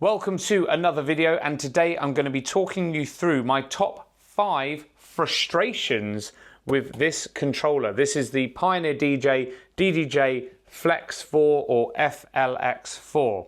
Welcome to another video, and today I'm going to be talking you through my top 5 frustrations with this controller. This is the Pioneer DJ DDJ FLX-4 or FLX-4.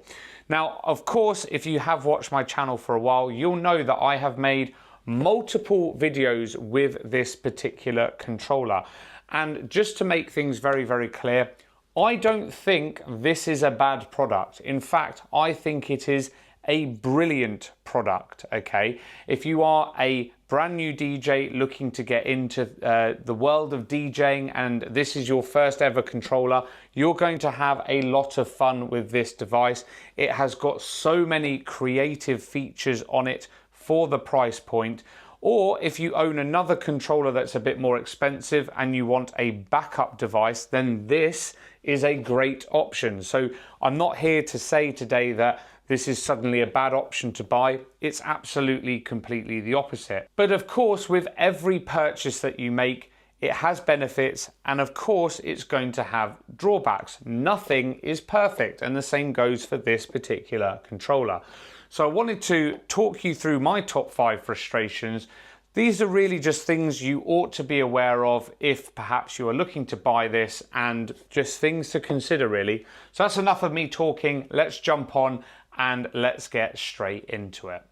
Now, of course, if you have watched my channel for a while, you'll know that I have made multiple videos with this particular controller. And just to make things very, very clear, I don't think this is a bad product. In fact, I think it is a brilliant product, okay? If you are a brand new DJ looking to get into the world of DJing and this is your first ever controller, you're going to have a lot of fun with this device. It has got so many creative features on it for the price point. Or if you own another controller that's a bit more expensive and you want a backup device, then this is a great option. So I'm not here to say today that this is suddenly a bad option to buy. It's absolutely, completely the opposite. But of course, with every purchase that you make, it has benefits, and of course, it's going to have drawbacks. Nothing is perfect, and the same goes for this particular controller. So I wanted to talk you through my top 5 frustrations. These are really just things you ought to be aware of if perhaps you are looking to buy this, and just things to consider really. So that's enough of me talking. Let's jump on and let's get straight into it.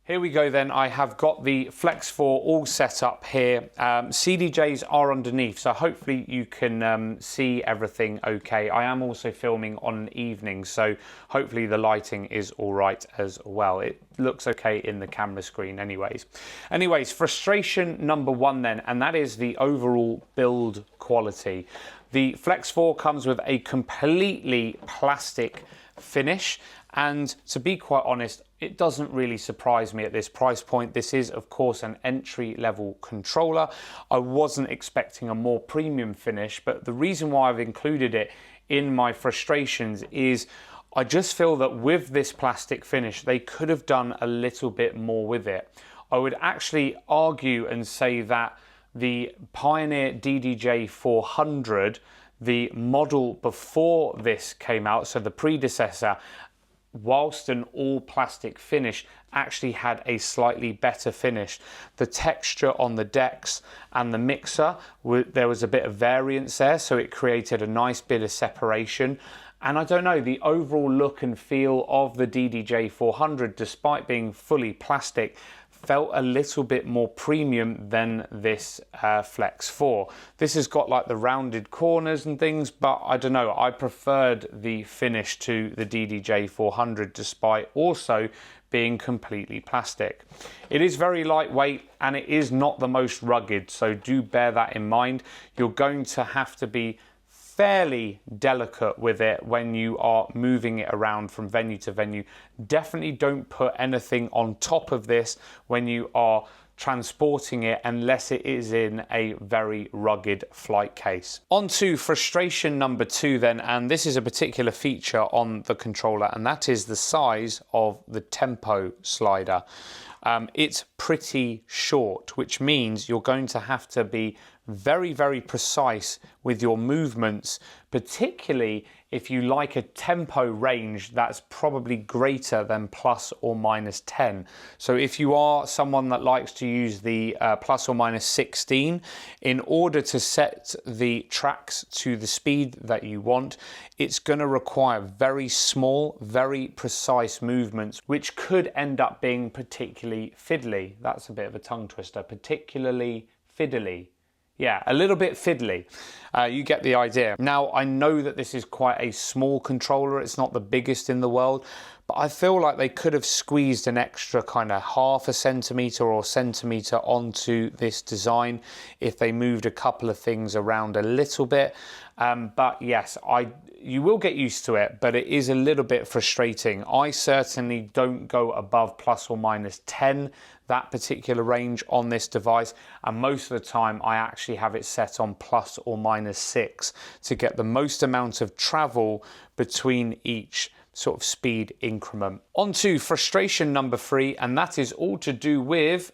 Here we go then. I have got the FLX-4 all set up here. CDJs are underneath, so hopefully you can see everything okay. I am also filming on an evening, so hopefully the lighting is all right as well. It looks okay in the camera screen anyways. Frustration number 1 then, and that is the overall build quality. The FLX-4 comes with a completely plastic finish, and to be quite honest, it doesn't really surprise me at this price point. This is, of course, an entry-level controller. I wasn't expecting a more premium finish, but the reason why I've included it in my frustrations is I just feel that with this plastic finish, they could have done a little bit more with it. I would actually argue and say that the Pioneer DDJ 400, the model before this came out, so the predecessor, whilst an all plastic finish, actually had a slightly better finish. The texture on the decks and the mixer, there was a bit of variance there, so it created a nice bit of separation. And I don't know, the overall look and feel of the DDJ 400, despite being fully plastic, felt a little bit more premium than this FLX-4. This has got like the rounded corners and things, but I don't know, I preferred the finish to the DDJ 400 despite also being completely plastic. It is very lightweight and it is not the most rugged, so do bear that in mind. You're going to have to be fairly delicate with it when you are moving it around from venue to venue. Definitely don't put anything on top of this when you are transporting it unless it is in a very rugged flight case. On to frustration number 2 then, and this is a particular feature on the controller, and that is the size of the tempo slider. It's pretty short, which means you're going to have to be very, very precise with your movements, particularly if you like a tempo range that's probably greater than plus or minus 10. So if you are someone that likes to use the plus or minus 16, in order to set the tracks to the speed that you want, it's going to require very small, very precise movements, which could end up being particularly fiddly. That's a bit of a tongue twister, particularly fiddly. Yeah, a little bit fiddly. You get the idea. Now, I know that this is quite a small controller. It's not the biggest in the world, but I feel like they could have squeezed an extra kind of half a centimetre or centimetre onto this design if they moved a couple of things around a little bit. But yes, you will get used to it, but it is a little bit frustrating. I certainly don't go above plus or minus 10, that particular range on this device, and most of the time I actually have it set on plus or minus 6 to get the most amount of travel between each sort of speed increment. On to frustration number 3, and that is all to do with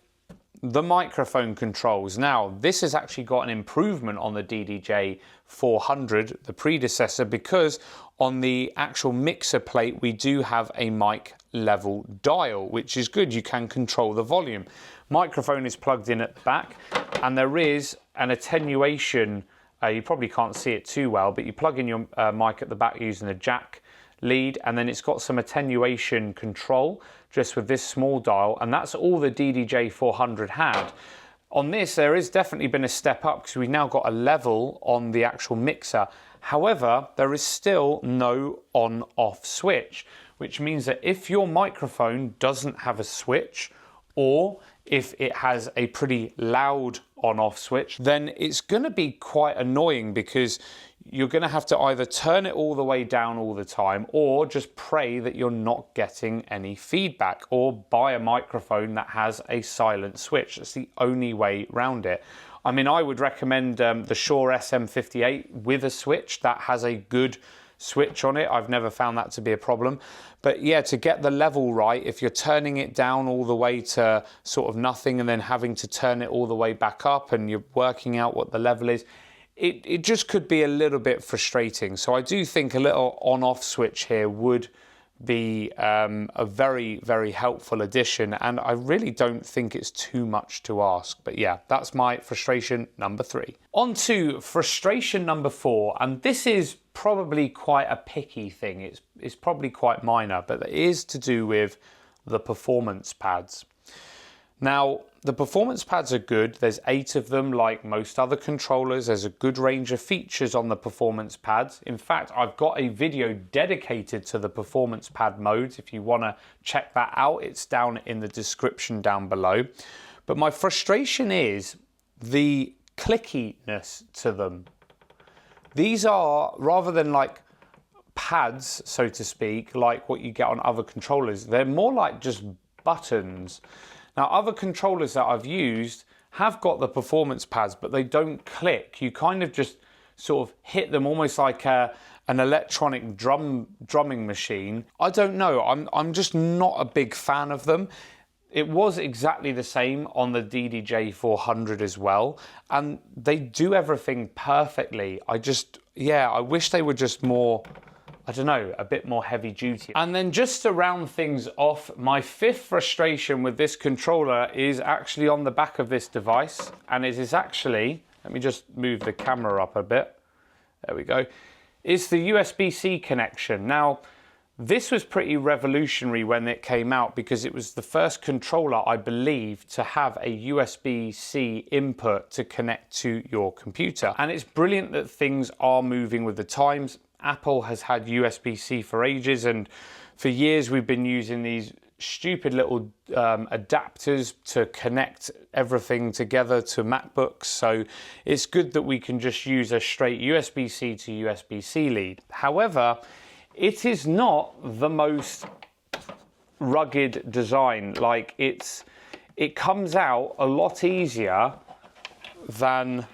the microphone controls. Now, this has actually got an improvement on the DDJ 400, the predecessor, because on the actual mixer plate, we do have a mic level dial, which is good. You can control the volume. Microphone is plugged in at the back, and there is an attenuation. You probably can't see it too well, but you plug in your mic at the back using a jack lead, and then it's got some attenuation control just with this small dial, and that's all the DDJ 400 had. On this, there has definitely been a step up because we've now got a level on the actual mixer. However, there is still no on-off switch, which means that if your microphone doesn't have a switch, or if it has a pretty loud on-off switch, then it's going to be quite annoying because you're going to have to either turn it all the way down all the time, or just pray that you're not getting any feedback, or buy a microphone that has a silent switch. That's the only way around it. I mean, I would recommend the Shure SM58 with a switch that has a good switch on it. I've never found that to be a problem. But yeah, to get the level right, if you're turning it down all the way to sort of nothing and then having to turn it all the way back up and you're working out what the level is, it just could be a little bit frustrating. So I do think a little on-off switch here would be a very, very helpful addition, and I really don't think it's too much to ask. But yeah, that's my frustration number 3. On to frustration number 4, and this is probably quite a picky thing. It's probably quite minor, but it is to do with the performance pads. Now, the performance pads are good. There's 8 of them, like most other controllers. There's a good range of features on the performance pads. In fact, I've got a video dedicated to the performance pad modes. If you want to check that out, it's down in the description down below. But my frustration is the clickiness to them. These are, rather than like pads, so to speak, like what you get on other controllers, they're more like just buttons. Now, other controllers that I've used have got the performance pads, but they don't click. You kind of just sort of hit them almost like an electronic drumming machine. I don't know. I'm just not a big fan of them. It was exactly the same on the DDJ 400 as well, and they do everything perfectly. I wish they were just more, I don't know, a bit more heavy duty. And then just to round things off, my 5th frustration with this controller is actually on the back of this device, and it is actually, let me just move the camera up a bit. There we go. It's the USB-C connection. Now, this was pretty revolutionary when it came out because it was the first controller, I believe, to have a USB-C input to connect to your computer. And it's brilliant that things are moving with the times. Apple has had USB-C for ages, and for years we've been using these stupid little adapters to connect everything together to MacBooks. So it's good that we can just use a straight USB-C to USB-C lead. However, it is not the most rugged design. Like it comes out a lot easier than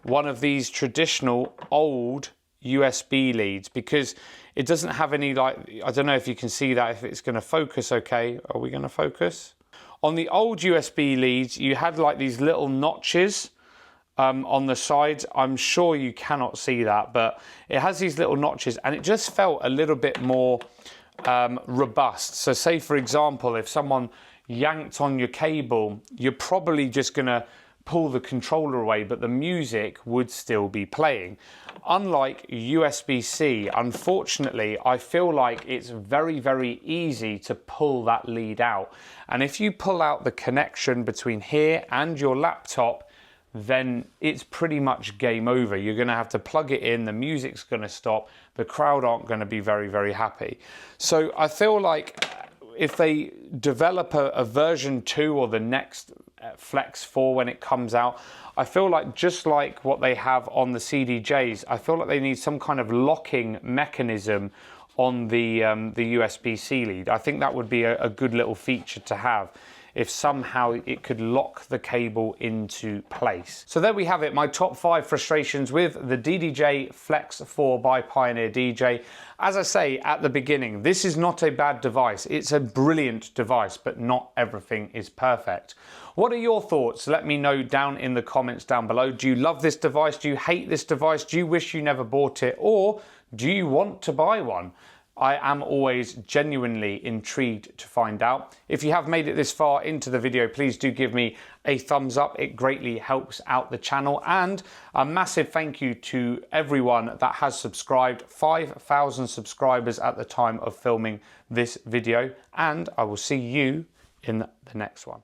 one of these traditional old USB leads, because it doesn't have any, like, I don't know if you can see that, if it's going to focus okay. Are we going to focus? On the old USB leads, you had like these little notches on the sides. I'm sure you cannot see that, but it has these little notches, and it just felt a little bit more robust. So say, for example, if someone yanked on your cable, you're probably just going to pull the controller away, but the music would still be playing. Unlike USB-C, unfortunately, I feel like it's very, very easy to pull that lead out. And if you pull out the connection between here and your laptop, then it's pretty much game over. You're going to have to plug it in, the music's going to stop, the crowd aren't going to be very, very happy. So I feel like if they develop a version 2 or the next FLX-4 when it comes out, I feel like just like what they have on the CDJs, I feel like they need some kind of locking mechanism on the USB-C lead. I think that would be a good little feature to have, if somehow it could lock the cable into place. So there we have it, my top 5 frustrations with the DDJ FLX-4 by Pioneer DJ. As I say at the beginning, this is not a bad device. It's a brilliant device, but not everything is perfect. What are your thoughts? Let me know down in the comments down below. Do you love this device? Do you hate this device? Do you wish you never bought it? Or do you want to buy one? I am always genuinely intrigued to find out. If you have made it this far into the video, please do give me a thumbs up. It greatly helps out the channel. And a massive thank you to everyone that has subscribed. 5,000 subscribers at the time of filming this video. And I will see you in the next one.